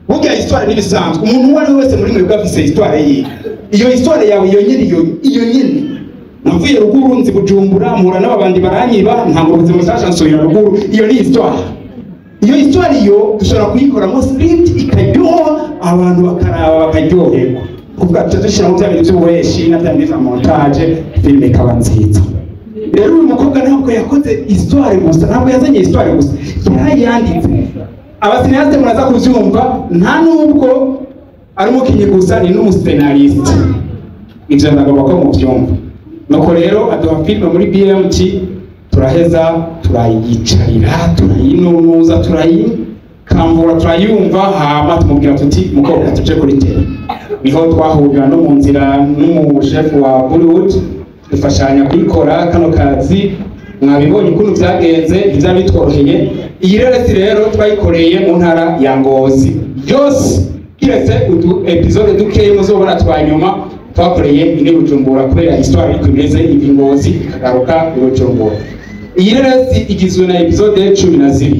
burya histoire ni bisanzwe umuntu wari wese muri mwe bwafise histoire yiwe iyo histoire yawe iyo nyene navuye ruguru nzi Bujumbura mpura n'abandi baranyiba ntabwo ubuzima bushasha nsubira ruguru iyo ni histoire iyo histoire yo dushobora kuyikoramo script ikaryoha abantu bakaraba bakaryoherwa kuvuga tudushira mu byabiri by'ubuheshi natangiza montage filime ikaba nziza. Rero uyu mukobwa ntabwo yakoze histoire gusa ntabwo yazanye histoire gusa yarayanditse abasiniyaste muraza kuvyumva nta nubwo ari umukinyi gusa ni n'umuscenariste ivyo ndagomba ko muvyumva nuko rero aduha filime muri BMT turaheza turayicarira turayinunuza turayikambura turayumva hama tumubwira tuti mukobwa tuje kuri tele niho twahurira no mu nzira n'umushefu wa Bollywood dufashanya kuyikora kano kazi mwabibonye ukuntu byagenze ntibyari bitworoheye. Iyi reresi rero twayikoreye mu ntara ya Ngozi yose kiretse udu episode dukeyi muzobona twanyuma twakoreye ine Bujumbura kubera histoire iko imeze ivi Ngozi ikagaruka Bujumbura. Iyi reresi igizwe na episode 12.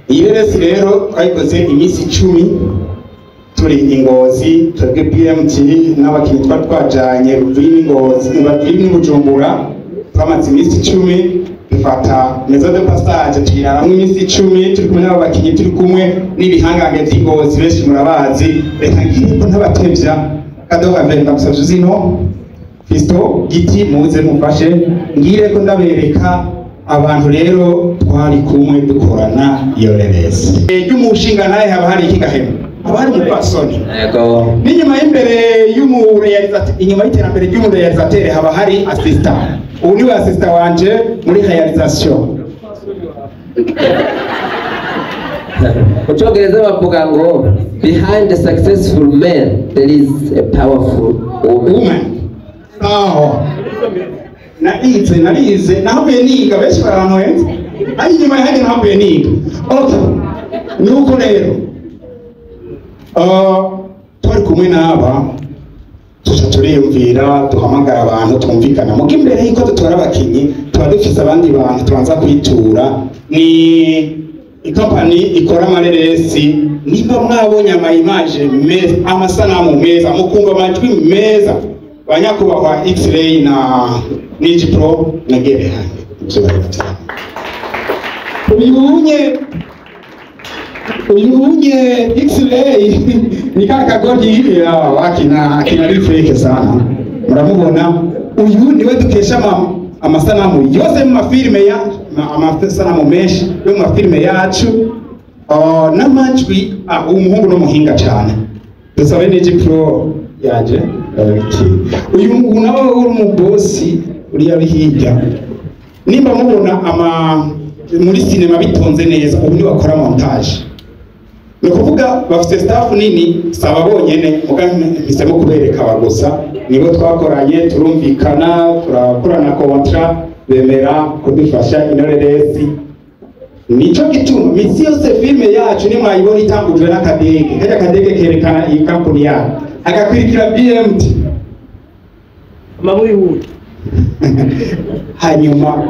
Iyi reresi rero twayikoze iminsi 10 turi Ingozi twebwe BMT n'abakinyi twajanye Ruvini Ngozi Ruvini Bujumbura twamaze iminsi 10 dufata maison de passage tuyiraramwe iminsi 10 turi kumwe n'abakinyi turi kumwe n'ibihangange by'Ingozi benshi murabazi reka nkiko ntabatevya Kado Habere ndamusavye zino Fisto Giti muze mufashe ngire ko ndabereka abantu rero twari kumwe dukorana iyo reresi y'umushinga naye haba hari ikigahema abari mu pasoni yego n'inyuma y'imbere y'umurealizateur inyuma y'iterambere ry'umurealizateur haba hari assistant ubu ni assistant wanje muri realisation Ucongereza bavuga ngo behind a successful man there is a powerful woman. narize nahuye niga benshi baranwenze ari inyuma yaje nahuye niga okay nuko rero twari kumwe n'aba tuja turiyumvira duhamagara abantu twumvikana muko imbere y'uko dutora abakinyi tuba dufise abandi bantu tubanza kwitura ni ikompani ikora amareresi niba mwabonye ama-image meza amasanamu meza mukumva amajwi meza banyakubahwa X-ray na Niji Pro na Gere uyunye X-ray ni kaka godi akina fake sana muramubona uyu niwe dukesha amasanamu yose mu mafilme ya amasanamu menshi yo mu mafilme yacu n'amajwi umuhungu no muhinga cyane dusabe Niji Pro yaje uyu nawe uri mu bosi uri yabihijya nimba mubona muri sinema bitonze neza ubu ni bakora montage ni ukuvuga bafite staff nini saba bonyene muga mpisemo kubereka abagusa nibo twakoranye turumvikana turakorana contrat bemera kudufasha inoreresi nico gituma misi yose filme yacu ni mwayibona itangujwe n'akadege kajya kadege kerekana iyi company yacu agakwirikira BMT maburi huye hanyuma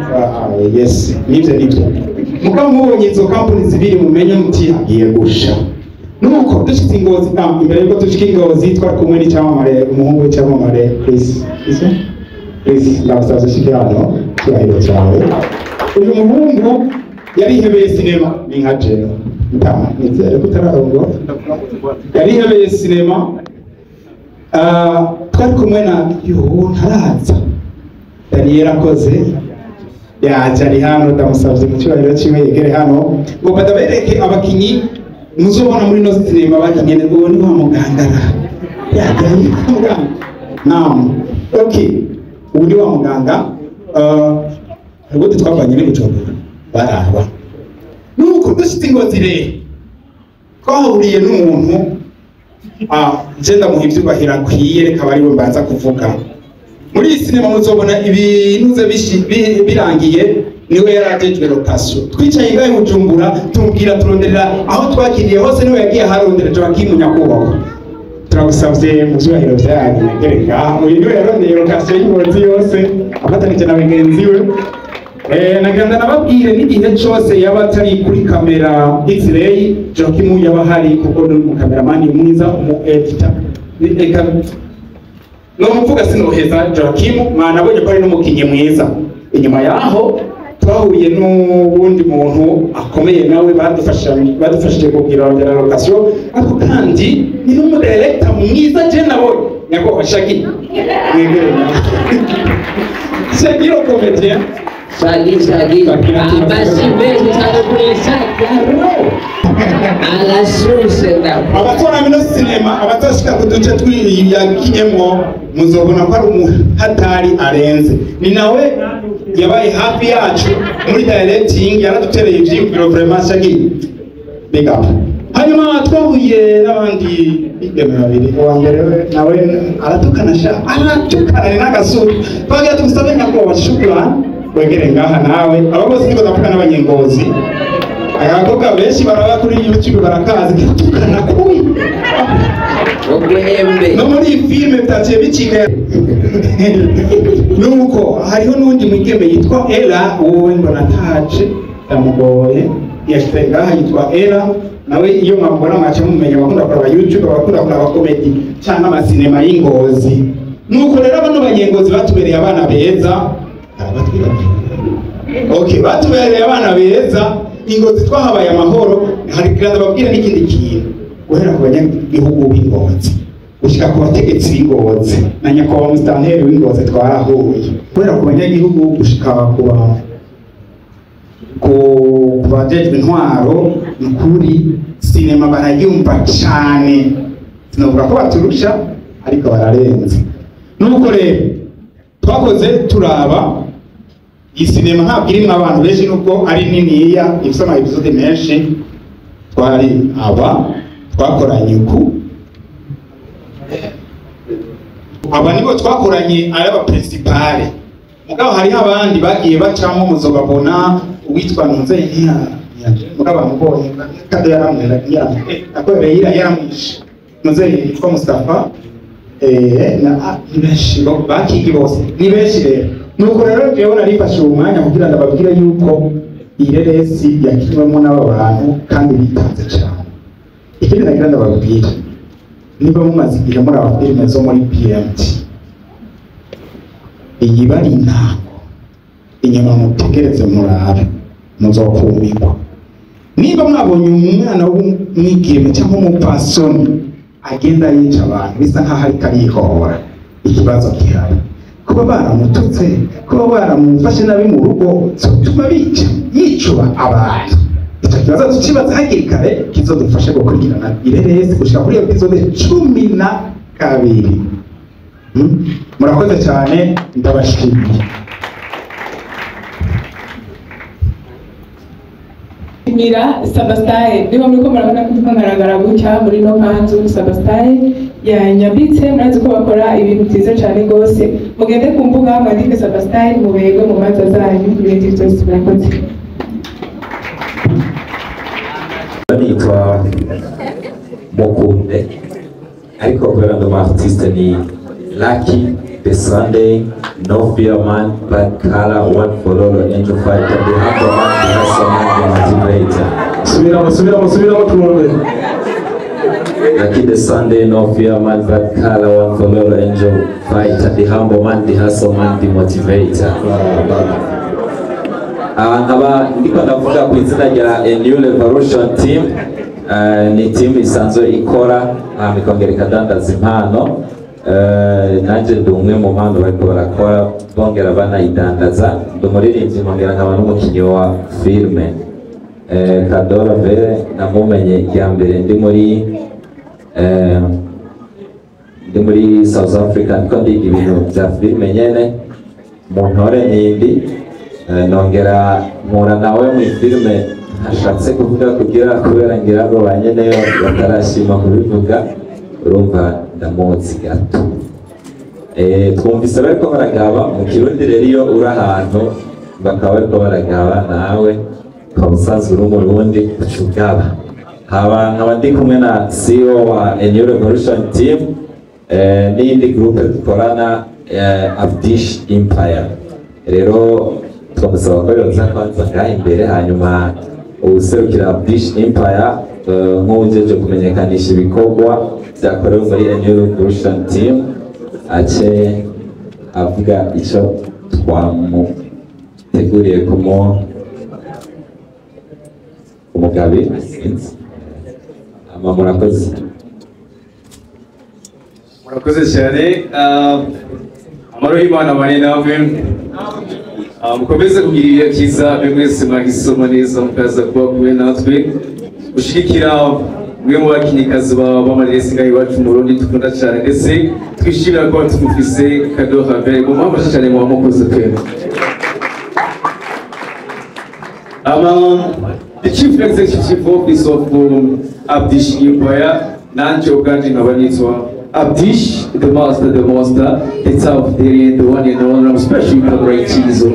yes nibyo muka mubonye izo company zibiri mumenye muti hagiye gusha nuko dushitse Ingozi imbere yuko dushika Ingozi twari kumwe n'icyamamare umuhungu w'icyamamare Chris ndabasaba dushike hano cyahiro cyawe uyu muhungu yarihebeye sinema ni nka jewe nizere kutararongo yarihebeye sinema twari kumwe na ntaraza yari yarakoze yaje ari hano ndamusabye mu cyubahiro cyiwe yegere hano ngo badabereke abakinyi muzobona muri no sinema bakinye ngo ni wa mugangara yagaye muganga naam okay ubu ni wa muganga ubwo twavanye n'ibicobora baraba nuko dushitse Ingozi rero twahuriye n'umuntu je ndamuha ivyubahiro akwiye reka bari we mbanza kuvuga muri iyi sinema muzobona ibintu birangiye niwe yarajejwe rotation twicaye ngahe Bujumbura tumbwira turonderera aho twakiriye hose niwe yagiye harondera Joaquim Nyakubahwa turagusavye mu vyubahiro vyanyu negereka uyu niwe yarondeye rotation y'Ingozi yose afatanije na bagenzi we naganda nababwire n'igihe cyose yaba atari kuri kamera X-ray Joaquim yaba hari kuko ni umukameramani mwiza umu editor no muvuga sinoheza Joaquim mwanabonye ko ari n'umukinyi mwiza inyuma yaho twahuye n'ubundi muntu akomeye nawe badufashije kugira location ariko kandi ni n'umudirector mwiza je nabonye nyako Shagi Shagi comedian Shagi amashyi menshi cyane kuri Shagi arashushe abakora mino sinema abatashika ku duce twiyakinyemo muzobona ko ari umuhatari arenze ni nawe yabaye hafi yacu muri directing yaradutereye ivyiyumviro vraiment Shagi big up hanyuma twahuye n'abandi bigeme babiri uwa mbere nawe aratukana ni n'agasuru twagiye tumusabe Nyakubahwa shukrani wegere ngaha nawe aba bose niko ndavuga n'abanyengozi abakobwa benshi baraba kuri YouTube barakazi tukana kuyi no muri filme bitaciye bicika nuko hariho n'undi mwigeme yitwa Ella wowe mbona taje ndamugoye yashite ngaha yitwa Ella nawe iyo mwabona mwaca mumenya bakunda kuraba YouTube bakunda kuraba comedy cyangwa amasinema y'Ingozi nuko rero bano banyengozi batubereye abana beza okay batubereye abana beza Ingozi twahabaye amahoro hari kiranda babwira n'ikindi kintu guhera ku banyagihugu b'Ingozi gushika ku bategetsi b'Ingozi na Nyakubahwa Mustanteri w'Ingozi twarahuye guhera ku banyagihugu gushika ku bajejwe intwaro n'ukuri sinema barayumva cyane sinavuga ko baturusha ariko bararenze nuko rero twakoze turaba iyi sinema ntabwo irimo abantu benshi nubwo ari niniya ifite ama episode menshi twari twakoranye uku aba nibo twakoranye ari aba principale mugabo hariho abandi bagiye bacamo muzobabona uwitwa Ntunze mugabo amubonye kado yaramwera akoreye yaramwishe Ntunze yitwa Mustafa na benshi bakigi bose ni benshi rero nuko rero jewe narifashe umwanya kugira ngo babwire yuko ireresi yakiriwemo n'aba bantu kandi bitanze cyane ikindi nagira ndababwira niba mumaze igihe muri aba filime zo muri PMT iyi bari intango inyuma mutegereze murabe muzokumirwa niba mwabonye umwana w'umwigeme cyangwa umupfasoni agenda yica abantu bisa nkaho ariko arihora ikibazo gihari kuba baramututse kuba baramufashe nabi mu rugo zotuma yicuba abantu icyo kibazo tukibaza hakiri kare kizodufashe gukurikirana ireresi gushika kuri episode 12 murakoze cyane ndabashimiye shimira Sabastyle niba muri ko murabona ko tukagaragara gutya muri no kanzu Sabastyle yanyambitse murazi ko bakora ibintu byiza cyane rwose mugende ku mbuga mwandike Sabastyle mubego mu manza zanyu ibindi byose birakoze. Nitwa Mukunde ariko kubera ngo artiste ni Lucky the Sunday no fear man but color one follow angel fight and the humble man the hustle man the motivator subira tumwe Lucky the Sunday no fear man but color one follow angel fight and the humble man the hustle man the motivator. Nkaba ndiko ndavuga ku izina rya A New Revolution Team. Ni team isanzwe ikora ikongera ikadandaza impano. Nanjye ndi umwe mu mpano bariko barakora bongera banayidandaza. Ndi umuririmbyi nkongera nkaba n'umukinnyi wa filime. Kadora Vere namumenye irya mbere ndi muri South Africa ndiko ndiga ibintu bya filime nyene mu ntore nindi. Nongera mpura nawe mu filime ashatse kuvuga kugira kubera ngira ngo banyeneyo batarashima kubivuga urumva ndamuzi gato. Twumvise bariko baragaba mu Kirundi rero iyo uri ahantu bakaba bariko baragaba nawe ukaba usanzwe uri umurundi ucugaba. Nkaba ndi kumwe na CEO wa A New Revolution Team n'iyindi groupe dukorana Abdish Empire. Rero twamusaba ko yoza kwanza ngaha imbere hanyuma userukira Abdish Empire nk'ujeje kumenyekanisha ibikorwa byakorewe muri A New Revolution Team ace avuga icyo twamuteguriye umugabi murakoze cyane. Amaro y'Imana bane namwe mukomeze kugira ibihe byiza mwese mwagisoma neza mukaza kuba kumwe natwe gushigikira mwe mu bakinnyikazi b'amareresi ngaho iwacu mu Burundi dukunda cyane ndetse twishimira ko tumufise Kado Habere mu mpamvu cyane mu bamukoze pe. The Chief Executive Office of Abdish Empire nanje ubwanje nkaba nitwa Abdish, the master, the top there, the one and only, especially for great Chizo.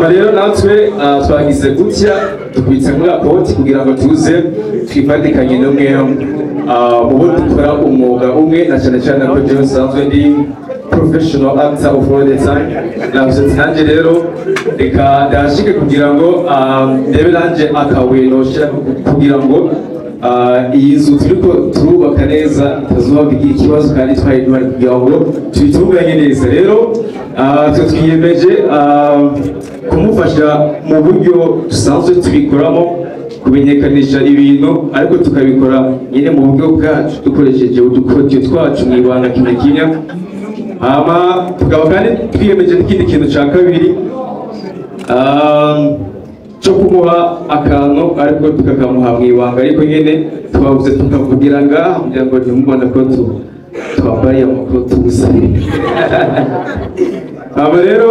Rero natwe twagize gutya dukwitse muri apoti kugira ngo tuze twifatikanye n'umwe mu bo dukora umwuga umwe na cyane cyane ko John Sanzwe ndi professional actor of all the time. Navuze nanjye rero reka ndashike kugira ngo ndebe nanjye akaweno kugira ngo iyi nzu turiko turubaka neza itazuba ikibazo kandi twari kugira ngo tuyitunganye neza. Rero twe twiyemeje kumufasha mu buryo dusanzwe tubikoramo kumenyekanisha ibintu ariko tukabikora nyine mu buryo bwacu dukoresheje udukoryo twacu mu ibanga kimwe kimwe. Tukaba kandi twiyemeje n'ikindi kintu cya kabiri cyo kumuha akantu ariko tukakamuha mu ibanga ariko nyine twavuze tukavugira ngaha kugira ngo ntimubone ko twambaye amakoti gusa. Rero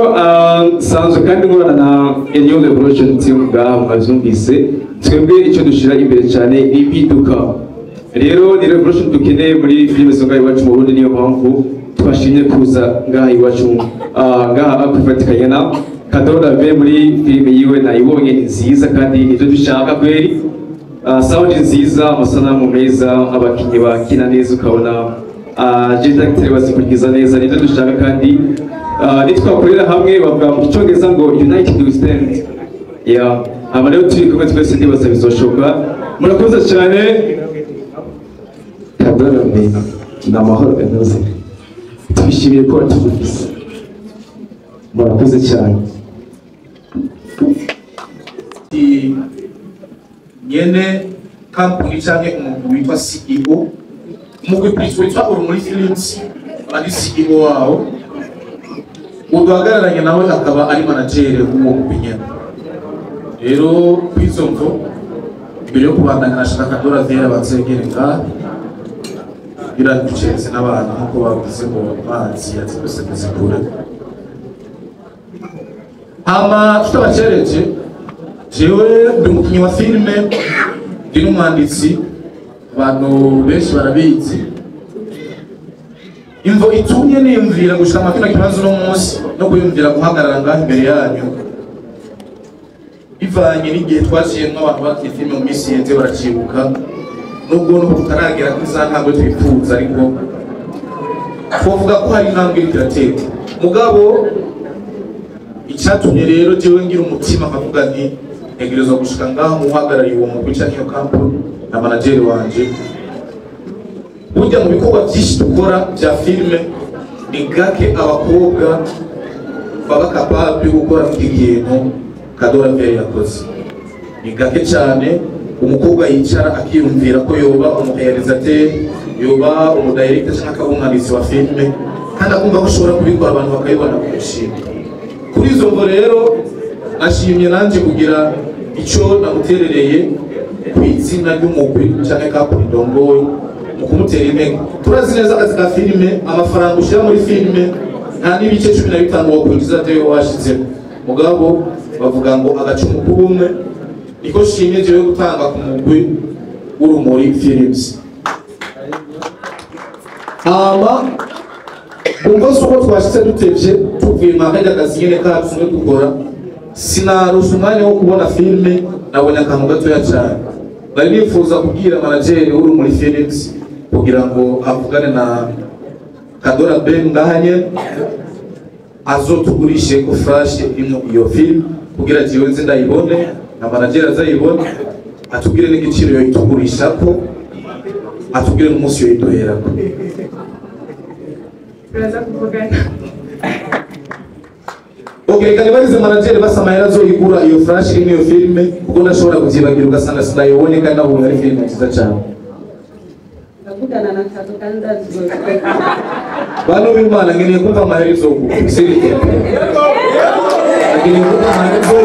sanzwe kandi nkorana na A New Revolution Team ngaha mwazumvise twebwe icyo dushira imbere cyane ibiduka. Rero ni revolution dukeneye muri filime zo ngaha iwacu mu Burundi, niyo mpamvu twashimye kuza ngaha iwacu ngaha kwifatikanya na Kadora Ve muri filime yiwe nayibonye ni nziza kandi nibyo dushaka kweri. Sound nziza, amasanamu meza, abakinnyi bakina neza ukabona directeur bazikurikiza neza, nibyo dushaka kandi nitwakorera hamwe bavuga mu cyongereza ngo united we stand. Rero turi kumwe twese ndibaza bizoshoka. Murakoze cyane. Kadora Ve ni amahoro ganoze, twishimiye ko tugufise. Murakoze cyane. Nyene kampuni cyangwa umuntu witwa CEO umugwi kwitwa witwa Urumuri Films ari CEO wawo uduhagararanye nawe akaba ari manager w'umugwi nyene. Rero kwizo mvo mbere yo kubandanya nashaka Kadora Ve abanzegere ngaha biraducetse n'abantu nkuko bavuze ngo amazi yatse kuzikura. Tutabacereje jewe ndi umukinnyi wa filime ndi n'umwanditsi abantu benshi barabizi imvo itumye niyumvira gushaka kino kibazo uno munsi no kuyumvira guhagarara ngaho imbere yanyu bivanye n'igihe twaciyemwo abantu bakiye filime mu minsi yenze baracibuka nubwo n'ubu tutaragera kuri za ntabwo twifuza ariko twavuga ko hari intambwe iriko iraterwa mugabo icyatumye rero jewe ngira umutima nkavuga nti ntegerezwa gushika ngaho muhagarariye uwo mugwi canke iyo kampani na manageri wanje burya mu bikorwa byinshi dukora bya filime ni gake abakobwa baba kapable yo gukora iki kintu Kadora Vere yakoze ni gake cyane umukobwa yicara akiyumvira ko yoba umurealisateur yoba umudirector cyangwa akaba umwanditsi wa filime kandi akumva ko ushobora kubikora abantu bakayibona kurushinga kuri izo mvo rero nashimye nanje kugira icyo namuterereye ku izina ry'umugwi cyangwa kampani ndongoye mu kumutera intege turazi neza akazi ka filime amafaranga ushyira muri filime nta n'ibice 15 wakwinjiza byo washizemo mugabo bavuga ngo agacumu k'ubumwe niko shimye jewe gutanga ku mugwi w'Urumuri Films kumva suko twashitse dutevye tuvuye mu akajya akazi nyene kacu no dukora sinarusha umwanya wo kubona filime nabonye akantu gatoya cyane nari nifuza kubwira manageri w'Urumuri Films kugira ngo avugane na Kadora Ben ngahanye azotugurishe ko flash imwe iyo film kugira jiwe nzi ndayibone na manager azayibone atubwire n'igiciro yo itugurisha ko atubwire n'umunsi yo idohera ko turaza kuvugana okay kandi barize manager basamahera azoyigura iyo flash imwe iyo filme kuko ndashobora kuzibagira ugasanga sindayibone kandi nabonye ari filme nziza cyane ndavugana na Kato kandi ndazibona bano b'Imana ngeneye kumva amaherezo gusirikira ngeneye kumva amaherezo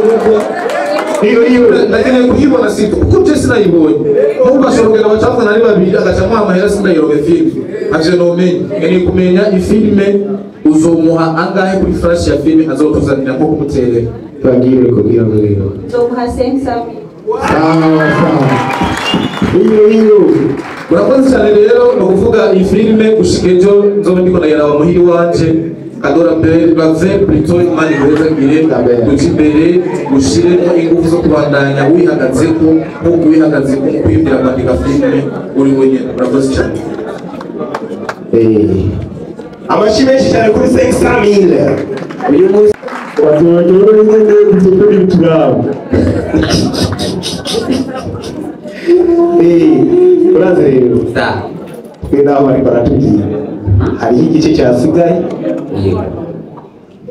iyo ndakeneye kuyibona sito kuko je sinayibonye nubwo ashobora bacavuga nari babiri agacamo amahera sindayirobe filme avye nomenye ngeneye kumenya ifilme uzomuha angahe kuri flash ya filme azotuzanira nko kumuterera twagire kugira ngo rero nzomuha 500 sawa iyo urakoze cyane rero no kuvuga iyi filme gushika ejo nzobe ndiko ndayaraba muhiri wanje Kadora Vere bave plutôt imani beza ngire guca imbere gushiremo ingufu zo kubandanya wihagazeko nkuko wihagazeko mu kwiyumvira kwandika filme uri wenyine urakoze cyane amashyi menshi cyane kuri 500,000 uyu munsi wazobagira n'izindi zikuri bitugabo uraze rero twe naho bari baratubwira hariho igice cyasigaye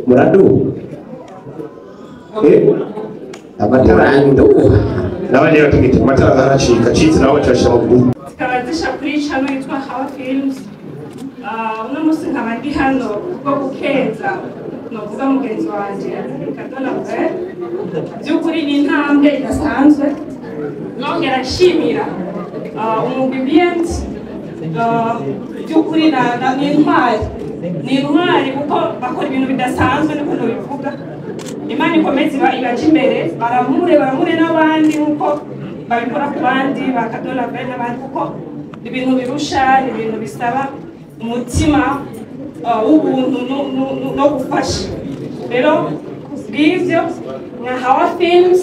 muradu amatara n'abanyera tugita amatara aracika acitse nabo bacashira mu bwubu zikaba zisha kuri channel yitwa Hawa Films uno munsi nkaba ndi hano bwo gukeza novuga mugenzi wanje Kadora Vere by'ukuri ni intambwe idasanzwe nongera nshimira umugwi BNT by'ukuri ni intwari kuko bakora ibintu bidasanzwe niko nobivuga Imana ikomeze ibaje imbere baramure n'abandi nkuko babikora ku bandi ba Kadora Vere n'abandi kuko ibintu birusha ibintu bisaba umutima w'ubuntu no gufasha rero bw'ivyo nka Hawa Films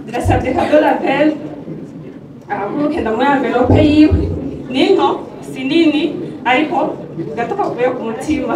ndasabye Kadora Vere araguruke ndamuha envelope yiwe ni nto si nini ariko gato kavuye ku mutima